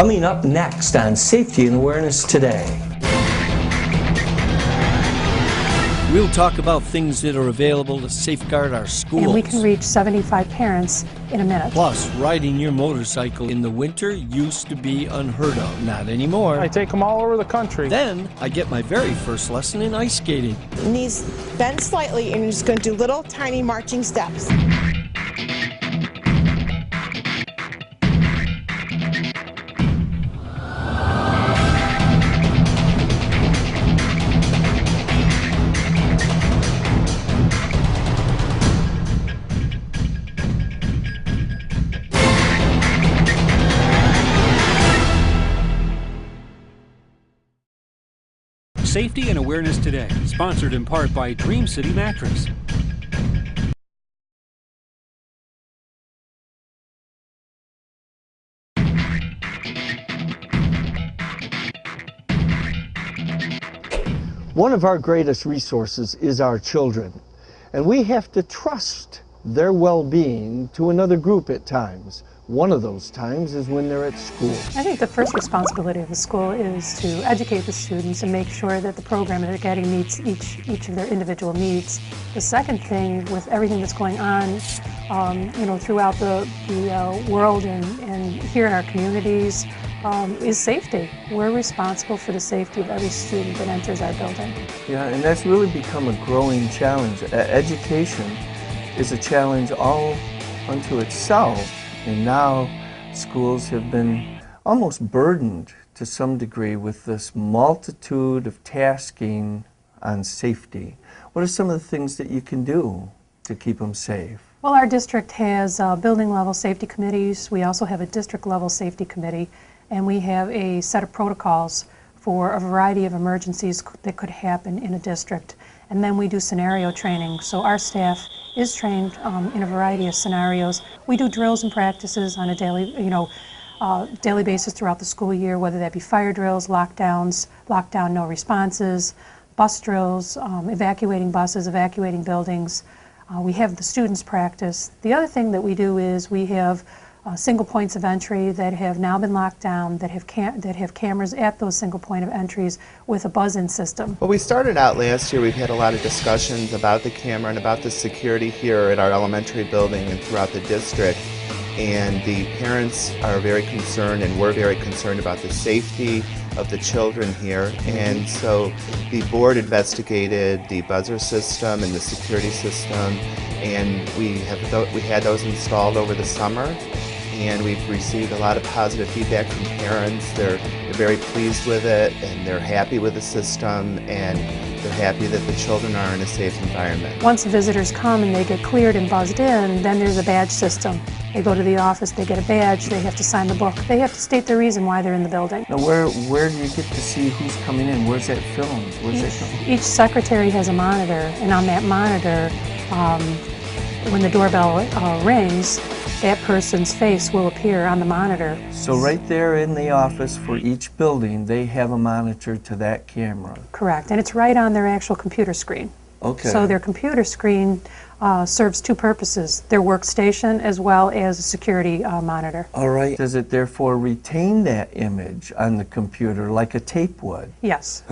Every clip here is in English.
Coming up next on Safety and Awareness Today. We'll talk about things that are available to safeguard our schools. And we can reach 75 parents in a minute. Plus, riding your motorcycle in the winter used to be unheard of. Not anymore. I take them all over the country. Then, I get my very first lesson in ice skating. Knees bend slightly and you're just going to do little tiny marching steps. Safety and Awareness Today, sponsored in part by Dream City Mattress. One of our greatest resources is our children, and we have to trust their well-being to another group at times. One of those times is when they're at school. I think the first responsibility of the school is to educate the students and make sure that the program that they're getting meets each of their individual needs. The second thing, with everything that's going on, throughout the world and here in our communities, is safety. We're responsible for the safety of every student that enters our building. Yeah, and that's really become a growing challenge. Education is a challenge all unto itself. And now schools have been almost burdened to some degree with this multitude of tasking on safety. What are some of the things that you can do to keep them safe? Well, our district has building level safety committees. We also have a district level safety committee, and we have a set of protocols for a variety of emergencies that could happen in a district. And then we do scenario training, so our staff is trained in a variety of scenarios. We do drills and practices on a daily basis throughout the school year, whether that be fire drills, lockdowns, lockdown no responses, bus drills, evacuating buses, evacuating buildings. We have the students practice. The other thing that we do is we have single points of entry that have now been locked down, that have cameras at those single point of entries with a buzz-in system. Well, we started out last year. We've had a lot of discussions about the camera and about the security here at our elementary building and throughout the district. And the parents are very concerned, and we're very concerned about the safety of the children here. And so the board investigated the buzzer system and the security system, and we had those installed over the summer. And we've received a lot of positive feedback from parents. They're very pleased with it, and they're happy with the system, and they're happy that the children are in a safe environment. Once visitors come and they get cleared and buzzed in, then there's a badge system. They go to the office, they get a badge, they have to sign the book. They have to state the reason why they're in the building. Now, where do you get to see who's coming in? Where's that filmed? Each secretary has a monitor, and on that monitor, when the doorbell rings, that person's face will appear on the monitor. So right there in the office for each building, they have a monitor to that camera. Correct, and it's right on their actual computer screen. Okay. So their computer screen serves two purposes, their workstation as well as a security monitor. All right. Does it therefore retain that image on the computer like a tape would? Yes,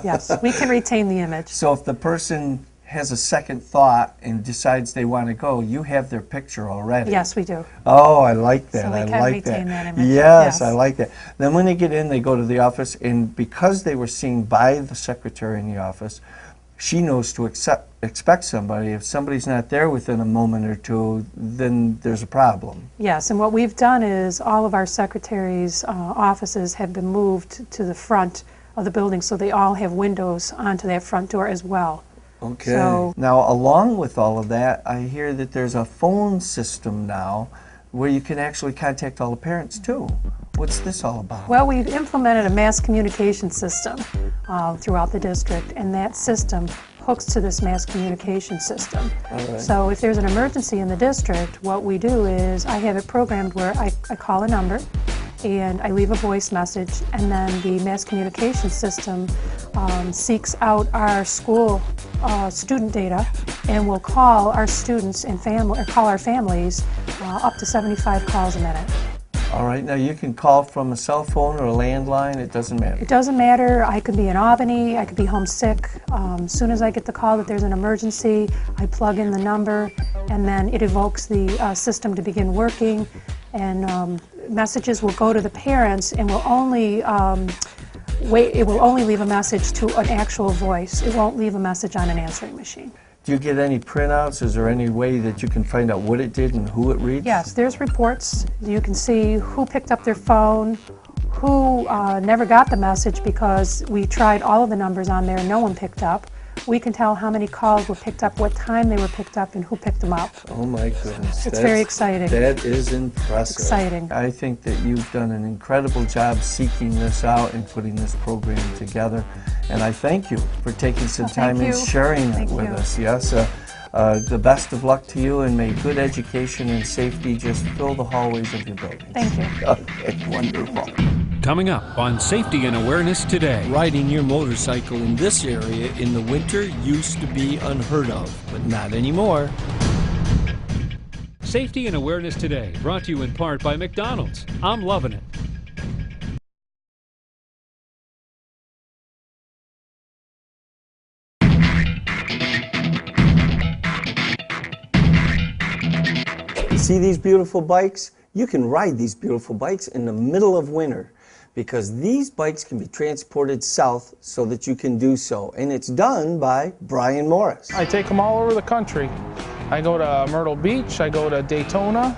yes, we can retain the image. So if the person has a second thought and decides they want to go, you have their picture already. Yes, we do. Oh, I like that. So we can retain that image. Yes, I like that. Then when they get in, they go to the office, and because they were seen by the secretary in the office, she knows to expect somebody. If somebody's not there within a moment or two, then there's a problem. Yes, and what we've done is all of our secretaries' offices have been moved to the front of the building, so they all have windows onto that front door as well. Okay. So, now, along with all of that, I hear that there's a phone system now where you can actually contact all the parents too. What's this all about? well, we've implemented a mass communication system throughout the district, and that system hooks to this mass communication system. All right. So if there's an emergency in the district, what we do is I have it programmed where I call a number and I leave a voice message, and then the mass communication system seeks out our school student data and will call our students and call our families up to 75 calls a minute. All right, now you can call from a cell phone or a landline, it doesn't matter. It doesn't matter. I could be in Albany, I could be homesick. As soon as I get the call that there's an emergency, I plug in the number, and then it evokes the system to begin working, and messages will go to the parents and will only it will only leave a message to an actual voice. It won't leave a message on an answering machine. Do you get any printouts? Is there any way that you can find out what it did and who it reached? Yes, there's reports. You can see who picked up their phone, who never got the message because we tried all of the numbers on there and no one picked up. We can tell how many calls were picked up, what time they were picked up, and who picked them up. Oh my goodness. It's very exciting. That is impressive. Exciting. I think that you've done an incredible job seeking this out and putting this program together. And I thank you for taking some time and sharing it with us. Yes, the best of luck to you, and may good education and safety just fill the hallways of your building. Thank you. Okay, wonderful. Coming up on Safety and Awareness Today. Riding your motorcycle in this area in the winter used to be unheard of, but not anymore. Safety and Awareness Today, brought to you in part by McDonald's. I'm loving it. See these beautiful bikes? You can ride these beautiful bikes in the middle of winter, because these bikes can be transported south so that you can do so. And it's done by Brian Morris. I take them all over the country. I go to Myrtle Beach, I go to Daytona,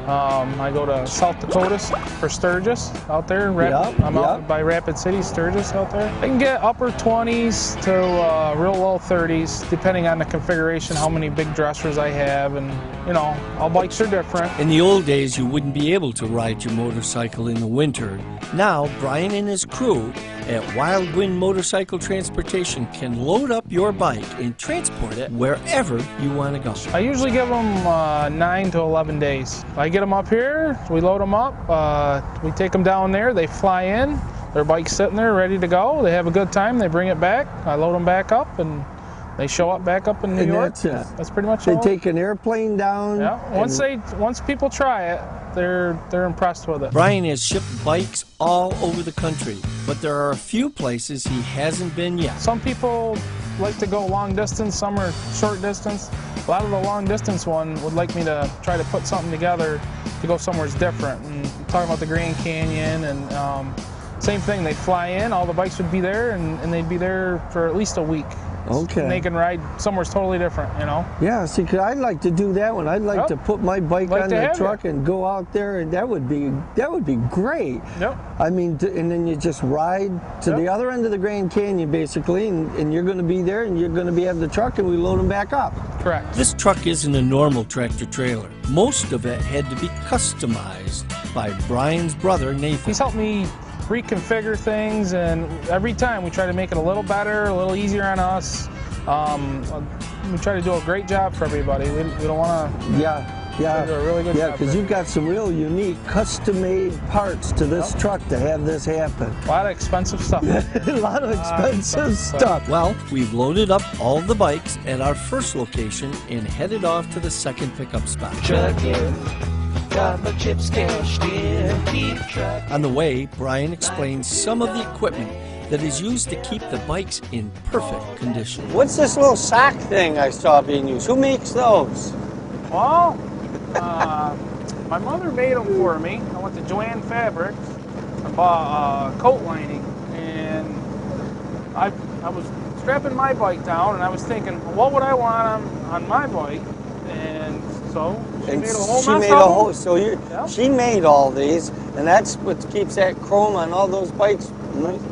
I go to South Dakota for Sturgis out there. I'm out by Rapid City, Sturgis out there. I can get upper 20s to real low 30s, depending on the configuration, how many big dressers I have, and you know, all bikes are different. In the old days, you wouldn't be able to ride your motorcycle in the winter. Now, Brian and his crew at Wild Wind Motorcycle Transportation can load up your bike and transport it wherever you want to go. I usually give them 9 to 11 days. I get them up here, we load them up, we take them down there, they fly in, their bike's sitting there ready to go, they have a good time, they bring it back, I load them back up, and they show up back up in New York. That's it. That's pretty much They all. take an airplane down. Yeah. Once people try it, they're impressed with it. Brian has shipped bikes all over the country, but there are a few places he hasn't been yet. Some people like to go long distance, some are short distance. A lot of the long distance one would like me to try to put something together to go somewhere different. And talking about the Grand Canyon, and same thing, they'd fly in, all the bikes would be there, and they'd be there for at least a week. Okay. And they can ride somewhere totally different, you know? Yeah, see, 'cause I'd like to do that one. I'd like to put my bike on the truck and go out there, and that would be great. Yep. I mean, and then you just ride to the other end of the Grand Canyon, basically, and you're going to be there, and you're going to have the truck, and we load them back up. Correct. This truck isn't a normal tractor trailer. Most of it had to be customized by Brian's brother, Nathan. He's helped me reconfigure things, and every time we try to make it a little better, a little easier on us. We try to do a great job for everybody. We don't want to. Yeah, do a really good job. because you've got some real unique, custom-made parts to this truck to have this happen. A lot of expensive stuff. A lot of expensive stuff. Well, we've loaded up all the bikes at our first location and headed off to the second pickup spot. On the way, Brian explains some of the equipment that is used to keep the bikes in perfect condition. What's this little sock thing I saw being used? Who makes those? Well, my mother made them for me. I went to Joanne Fabrics. I bought coat lining, and I was strapping my bike down, and I was thinking, what would I want on my bike? And so she made a whole mess of them. So she made all these, and that's what keeps that chrome on all those bikes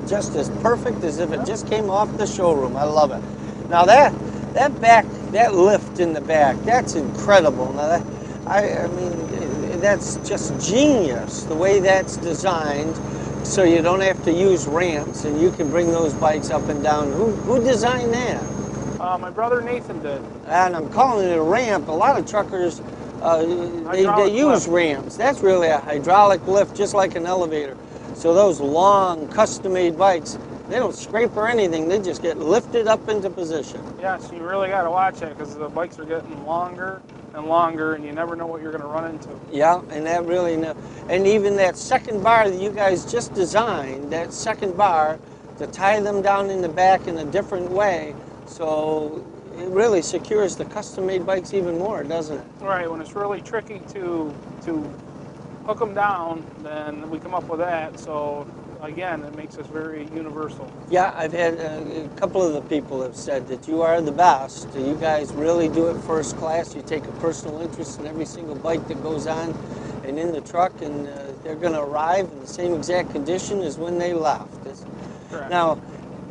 just as perfect as if it just came off the showroom. I love it. Now that lift in the back, that's incredible. Now I mean, that's just genius, the way that's designed, so you don't have to use ramps, and you can bring those bikes up and down. Who designed that? My brother Nathan did. And I'm calling it a ramp. A lot of truckers, they use ramps. That's really a hydraulic lift, just like an elevator. So those long, custom-made bikes, they don't scrape or anything. They just get lifted up into position. Yes, you really got to watch it, because the bikes are getting longer. and longer, and you never know what you're going to run into. Yeah, and that really, and even that second bar that you guys just designed, that second bar, to tie them down in the back in a different way, so it really secures the custom-made bikes even more, doesn't it? Right, when it's really tricky to hook them down, then we come up with that, so again, it makes us very universal. Yeah, I've had a couple of the people have said that you are the best. You guys really do it first class. You take a personal interest in every single bike that goes on and in the truck, and they're going to arrive in the same exact condition as when they left. Correct. Now,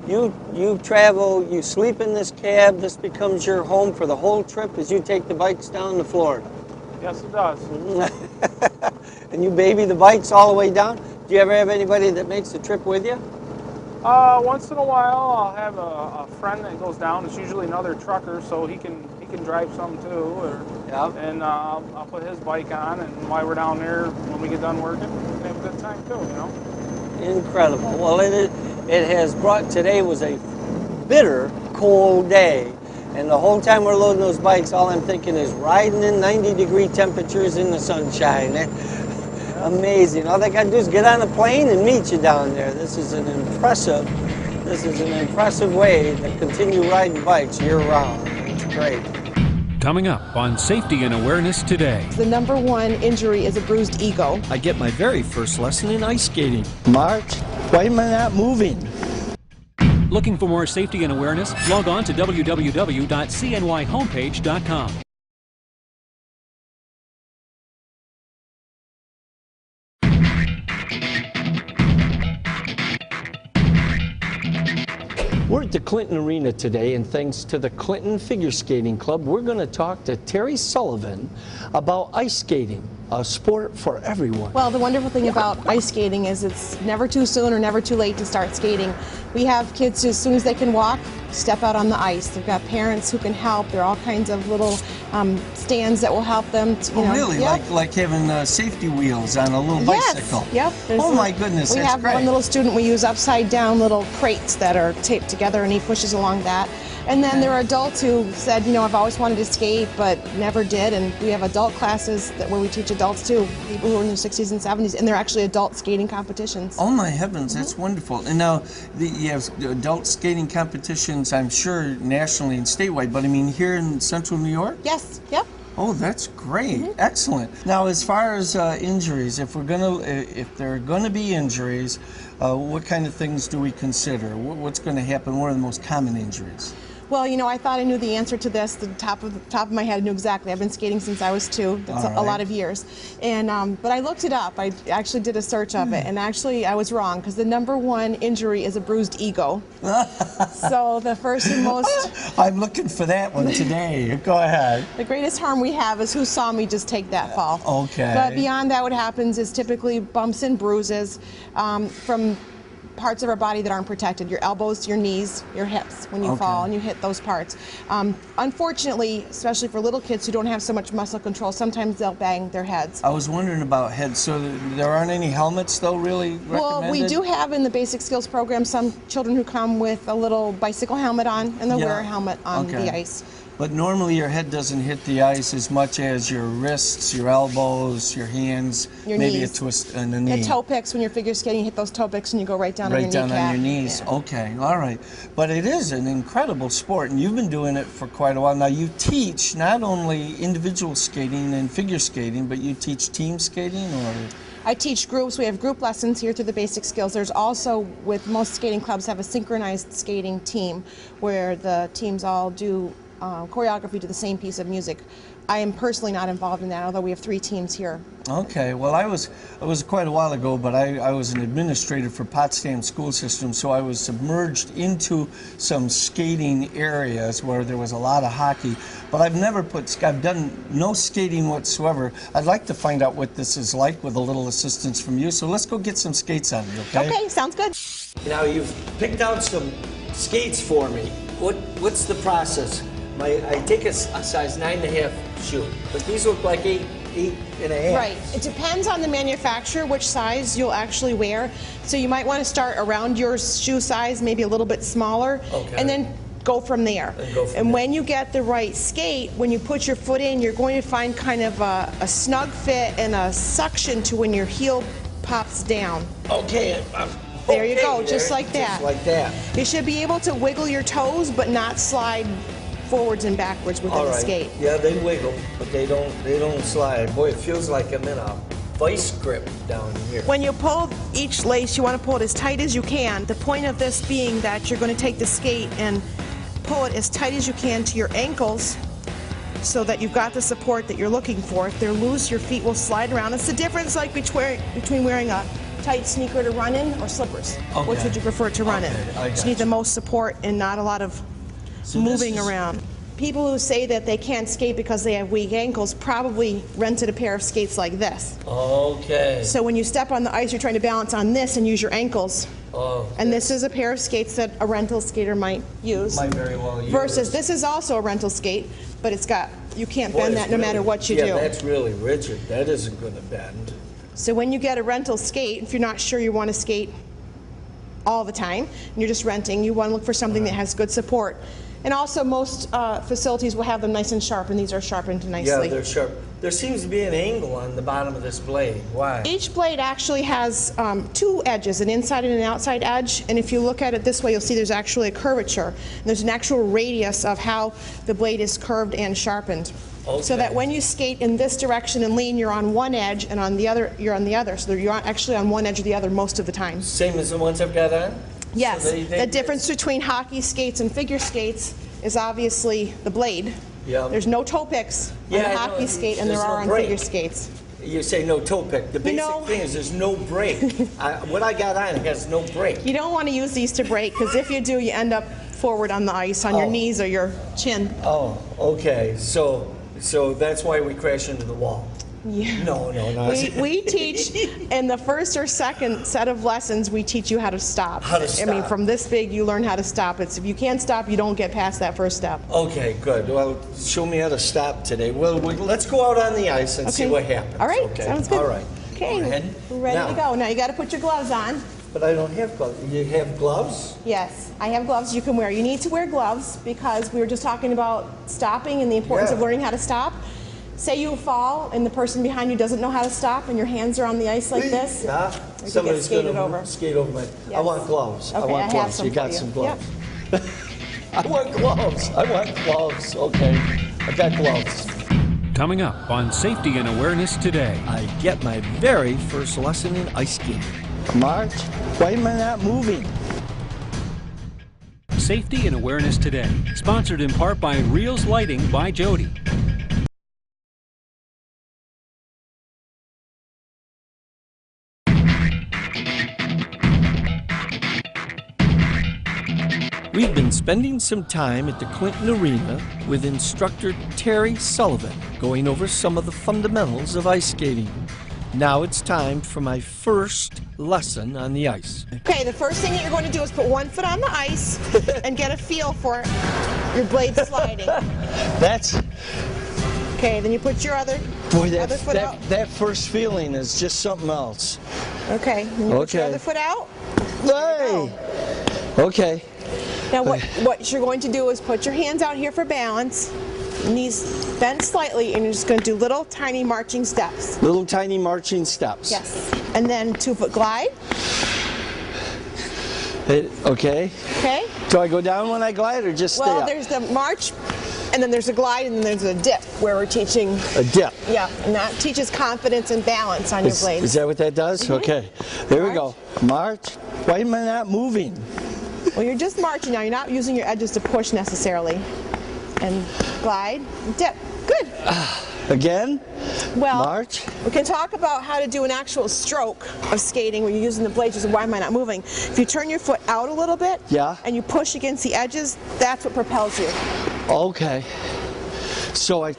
you travel, you sleep in this cab, this becomes your home for the whole trip as you take the bikes down to Florida. Yes, it does. And you baby the bikes all the way down? Do you ever have anybody that makes the trip with you? Once in a while, I'll have a friend that goes down. It's usually another trucker, so he can drive some too. And I'll put his bike on, and while we're down there, when we get done working, we can have a good time too, you know? Incredible. Well, it has brought, today was a bitter, cold day. And the whole time we're loading those bikes, all I'm thinking is riding in 90-degree temperatures in the sunshine. Amazing. All they got to do is get on a plane and meet you down there. This is an impressive way to continue riding bikes year-round. It's great. Coming up on Safety and Awareness Today. The #1 injury is a bruised ego. I get my very first lesson in ice skating. March, why am I not moving? Looking for more safety and awareness? Log on to www.cnyhomepage.com. We're at the Clinton Arena today, and thanks to the Clinton Figure Skating Club, we're going to talk to Terry Sullivan about ice skating, a sport for everyone. Well, the wonderful thing about ice skating is it's never too soon or never too late to start skating. We have kids, as soon as they can walk, step out on the ice. They've got parents who can help. There are all kinds of little stands that will help them. Really? Yep. Like having safety wheels on a little bicycle? Yep. Oh my goodness, we that's have great. One little student we use upside down little crates that are taped together, and he pushes along that. And then there are adults who said, I've always wanted to skate but never did, and we have adult classes where we teach adults too, people who are in their 60s and 70s, and they're actually adult skating competitions. Oh my heavens, that's wonderful. And now you have adult skating competitions, I'm sure nationally and statewide, but I mean here in central New York? Yes, yep. Oh, that's great. Excellent. Now, as far as injuries, if there are going to be injuries, what kind of things do we consider? What's going to happen? What are the most common injuries? Well, I thought I knew the answer to this. The top of my head, I knew exactly. I've been skating since I was 2. That's a lot of years. And but I looked it up. I actually did a search of it, and actually I was wrong because the #1 injury is a bruised ego. So the first and most. I'm looking for that one today. Go ahead. The greatest harm we have is who saw me just take that fall. Okay. But beyond that, what happens is typically bumps and bruises from parts of our body that aren't protected, your elbows, your knees, your hips, when you fall and you hit those parts. Unfortunately, especially for little kids who don't have so much muscle control, sometimes they'll bang their heads. I was wondering about heads, so there aren't any helmets though really recommended? Well, we do have in the basic skills program some children who come with a little bicycle helmet on, and they'll wear a helmet on the ice. But normally your head doesn't hit the ice as much as your wrists, your elbows, your hands, your maybe knees. A twist in the knee. The toe picks, when you're figure skating, you hit those toe picks and you go right down on your kneecap. Right down on your knees. Yeah. Okay, all right. But it is an incredible sport, and you've been doing it for quite a while. Now you teach not only individual skating and figure skating, but you teach team skating, or? I teach groups. We have group lessons here through the basic skills. There's also, with most skating clubs, have a synchronized skating team where the teams all do choreography to the same piece of music. I am personally not involved in that, although we have 3 teams here. Okay, well it was quite a while ago, but I was an administrator for Potsdam school system, so I was submerged into some skating areas where there was a lot of hockey, but I've done no skating whatsoever. I'd like to find out what this is like with a little assistance from you, so let's go get some skates on me, okay? Okay, sounds good. Now you've picked out some skates for me. What's the process? I take a size 9.5 shoe, but these look like 8.5. Right. It depends on the manufacturer which size you'll actually wear. So you might want to start around your shoe size, maybe a little bit smaller, and then go from there. And when you get the right skate, when you put your foot in, you're going to find kind of a snug fit and a suction to when your heel pops down. Okay. There you go, just like that. Just like that. You should be able to wiggle your toes, but not slide forwards and backwards within the skate. Yeah, they wiggle, but they don't slide. Boy, it feels like I'm in a vice grip down here. When you pull each lace, you want to pull it as tight as you can. The point of this being that you're going to take the skate and pull it as tight as you can to your ankles so that you've got the support that you're looking for. If they're loose, your feet will slide around. It's the difference like between wearing a tight sneaker to run in or slippers. Okay. Which would you prefer to run in? You need the most support and not a lot of moving around. People who say that they can't skate because they have weak ankles probably rented a pair of skates like this. Okay. So when you step on the ice, you're trying to balance on this and use your ankles. Oh. And this is a pair of skates that a rental skater might use. Might very well use. Versus this is also a rental skate, but it's got, you can't bend that no matter what you do. Yeah, that's really rigid. That isn't going to bend. So when you get a rental skate, if you're not sure you want to skate all the time, and you're just renting, you want to look for something that has good support. And also most facilities will have them nice and sharp, and these are sharpened nicely. Yeah, they're sharp. There seems to be an angle on the bottom of this blade. Why? Each blade actually has two edges, an inside and an outside edge, and if you look at it this way, you'll see there's actually a curvature. And there's an actual radius of how the blade is curved and sharpened. Okay. So that when you skate in this direction and lean, you're on one edge, and on the other, you're on the other. So you're actually on one edge or the other most of the time. Same as the ones I've got on? Yes. So the difference between hockey skates and figure skates is obviously the blade. Yeah. There's no toe picks on a hockey skate, and there are on figure skates. You say no toe pick. The basic thing is there's no brake. What I got on has no brake. You don't want to use these to brake, because if you do, you end up forward on the ice on your knees or your chin. Oh, okay. So that's why we crash into the wall. Yeah. No. We teach, in the first or second set of lessons, we teach you how to stop. How to stop. I mean, from this big, you learn how to stop. If you can't stop, you don't get past that first step. Okay, good. Well, show me how to stop today. Well, let's go out on the ice and see what happens. All right, okay. sounds good. All right. Okay, go ahead. we're ready to go. Now you got to put your gloves on. But I don't have gloves. You have gloves? Yes, I have gloves you can wear. You need to wear gloves because we were just talking about stopping and the importance of learning how to stop. Say you fall and the person behind you doesn't know how to stop and your hands are on the ice like this. Yeah. Somebody's going to skate over my... Yes. I want gloves. Okay, I want gloves. You got some gloves. Yep. I want gloves. Okay. I got gloves. Coming up on Safety and Awareness Today. I get my very first lesson in ice skating. March, why am I not moving? Safety and Awareness Today. Sponsored in part by Reels Lighting by Jody. We've been spending some time at the Clinton Arena with instructor Terry Sullivan, going over some of the fundamentals of ice skating. Now it's time for my first lesson on the ice. Okay, the first thing that you're going to do is put one foot on the ice and get a feel for your blade sliding. That's... Okay, then you put your other foot out. That first feeling is just something else. Okay, then you put your other foot out. Hey! Okay. Now what you're going to do is put your hands out here for balance, knees bent slightly, and you're just going to do little tiny marching steps. Little tiny marching steps. Yes. And then 2-foot glide. Okay. Okay. Do I go down when I glide or just stay up? Well, there's the march, and then there's a glide, and then there's a dip where we're teaching. A dip. Yeah, and that teaches confidence and balance on your blades. Is that what that does? Mm-hmm. Okay. There we go. March. Why am I not moving? Well, you're just marching now. You're not using your edges to push necessarily. And glide, dip. Good. Again? Well, march. We can talk about how to do an actual stroke of skating where you're using the blades. Just why am I not moving? If you turn your foot out a little bit, and you push against the edges, that's what propels you. Okay. So I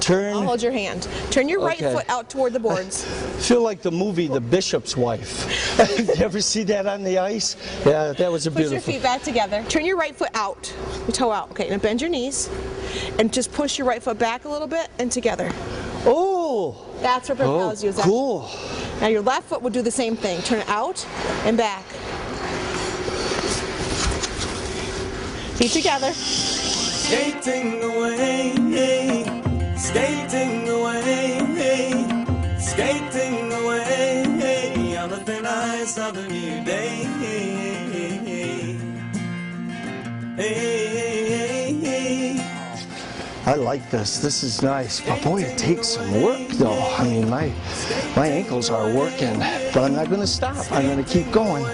turn. I'll hold your hand. Turn your right foot out toward the boards. I feel like the movie The Bishop's Wife. You ever see that on the ice? Yeah, that was a beautiful. Put your feet back together. Turn your right foot out, your toe out. Okay, now bend your knees and just push your right foot back a little bit and together. Oh! That's what propels you. Cool. Now your left foot will do the same thing. Turn it out and back. Feet together. Skating away, skating away, skating away on the thin ice of a new day. I like this. This is nice, but boy, it takes some work, though. I mean, my ankles are working, but I'm not going to stop. I'm going to keep going.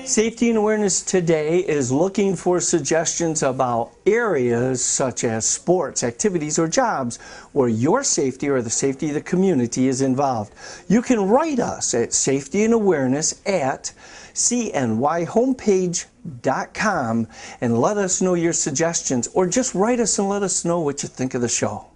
Safety and Awareness Today is looking for suggestions about areas such as sports, activities, or jobs where your safety or the safety of the community is involved. You can write us at safetyandawareness@cnyhomepage.com and let us know your suggestions, or just write us and let us know what you think of the show.